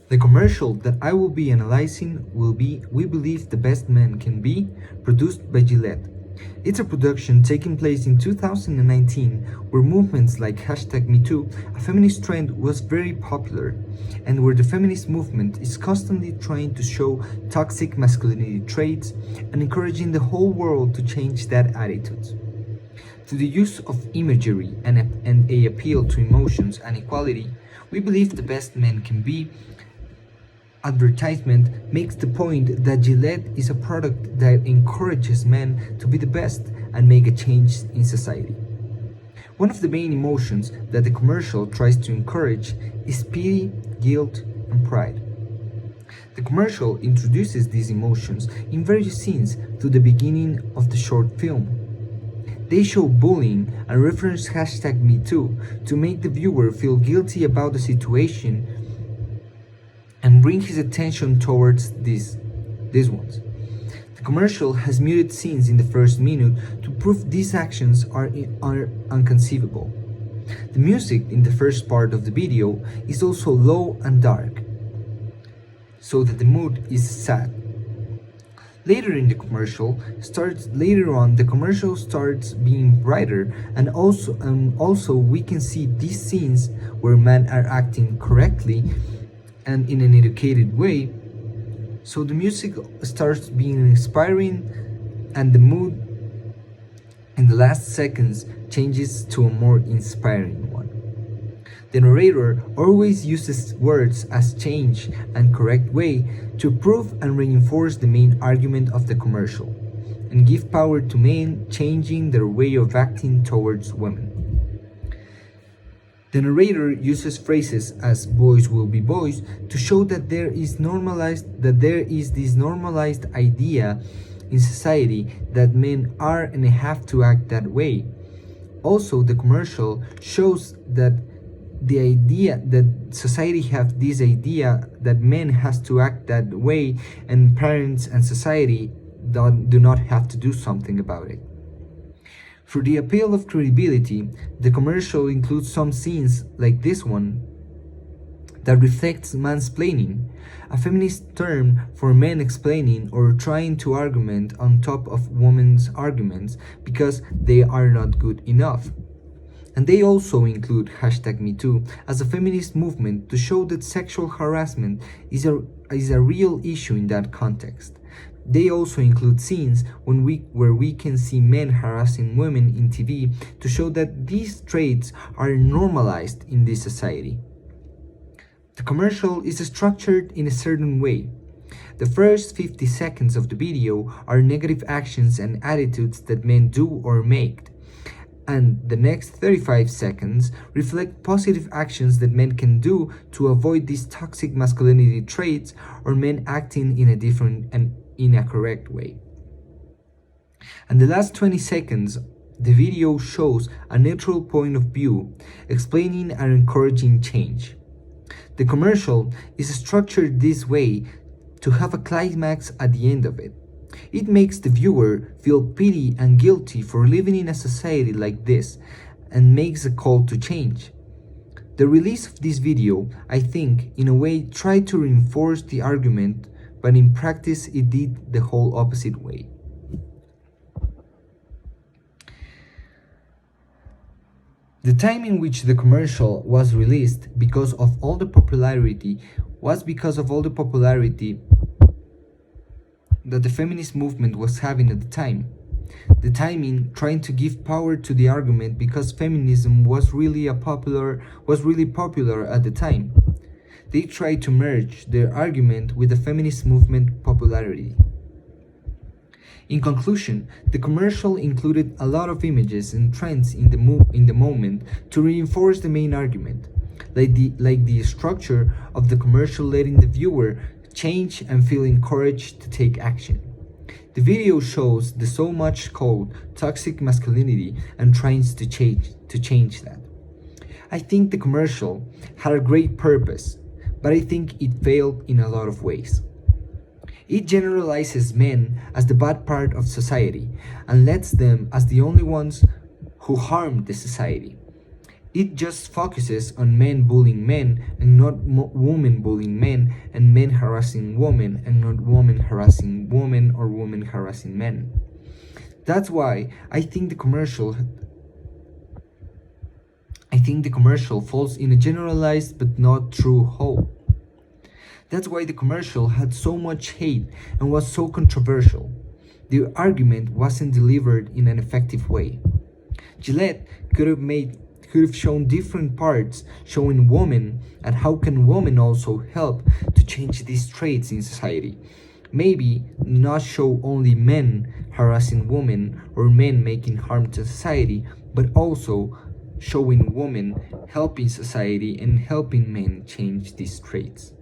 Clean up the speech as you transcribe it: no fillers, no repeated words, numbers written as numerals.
The commercial that I will be analyzing will be We Believe the Best Man Can Be, produced by Gillette. It's a production taking place in 2019 where movements like #MeToo, a feminist trend, was very popular, and where the feminist movement is constantly trying to show toxic masculinity traits and encouraging the whole world to change that attitude. Through the use of imagery and a appeal to emotions and equality, We Believe the Best Men Can Be advertisement makes the point that Gillette is a product that encourages men to be the best and make a change in society. One of the main emotions that the commercial tries to encourage is pity, guilt, and pride. The commercial introduces these emotions in various scenes through the beginning of the short film. They show bullying and reference #MeToo to make the viewer feel guilty about the situation and bring his attention towards these ones. The commercial has muted scenes in the first minute to prove these actions are unconceivable. The music in the first part of the video is also low and dark, so that the mood is sad. Later on, the commercial starts being brighter, and also we can see these scenes where men are acting correctly and in an educated way. So the music starts being inspiring, and the mood in the last seconds changes to a more inspiring one. The narrator always uses words as change and correct way to prove and reinforce the main argument of the commercial, and give power to men changing their way of acting towards women. The narrator uses phrases as boys will be boys to show that there is this normalized idea in society that men are and have to act that way. Also, the commercial shows that the idea that society have this idea that men has to act that way, and parents and society do not have to do something about it. For the appeal of credibility, the commercial includes some scenes like this one that reflects mansplaining, a feminist term for men explaining or trying to argument on top of women's arguments because they are not good enough. And they also include #MeToo as a feminist movement to show that sexual harassment is a real issue in that context. They also include scenes where we can see men harassing women in TV to show that these traits are normalized in this society. The commercial is structured in a certain way. The first 50 seconds of the video are negative actions and attitudes that men do or make, and the next 35 seconds reflect positive actions that men can do to avoid these toxic masculinity traits or men acting in a different and incorrect way. And the last 20 seconds, the video shows a neutral point of view, explaining and encouraging change. The commercial is structured this way to have a climax at the end of it. It makes the viewer feel pity and guilty for living in a society like this, and makes a call to change. The release of this video, I think, in a way tried to reinforce the argument, but in practice it did the whole opposite way. The time in which the commercial was released because of all the popularity that the feminist movement was having at the time. The timing trying to give power to the argument because feminism was really popular at the time. They tried to merge their argument with the feminist movement popularity. In conclusion, the commercial included a lot of images and trends in the moment to reinforce the main argument, like the structure of the commercial letting the viewer change and feel encouraged to take action. The video shows the so much called toxic masculinity and tries to change that. I think the commercial had a great purpose, but I think it failed in a lot of ways. It generalizes men as the bad part of society and lets them as the only ones who harm the society. It just focuses on men bullying men and not women bullying men, and men harassing women and not women harassing women or women harassing men. That's why I think the commercial falls in a generalized but not true hole. That's why the commercial had so much hate and was so controversial. The argument wasn't delivered in an effective way. Gillette could have shown different parts showing women and how can women also help to change these traits in society. Maybe not show only men harassing women or men making harm to society, but also showing women helping society and helping men change these traits.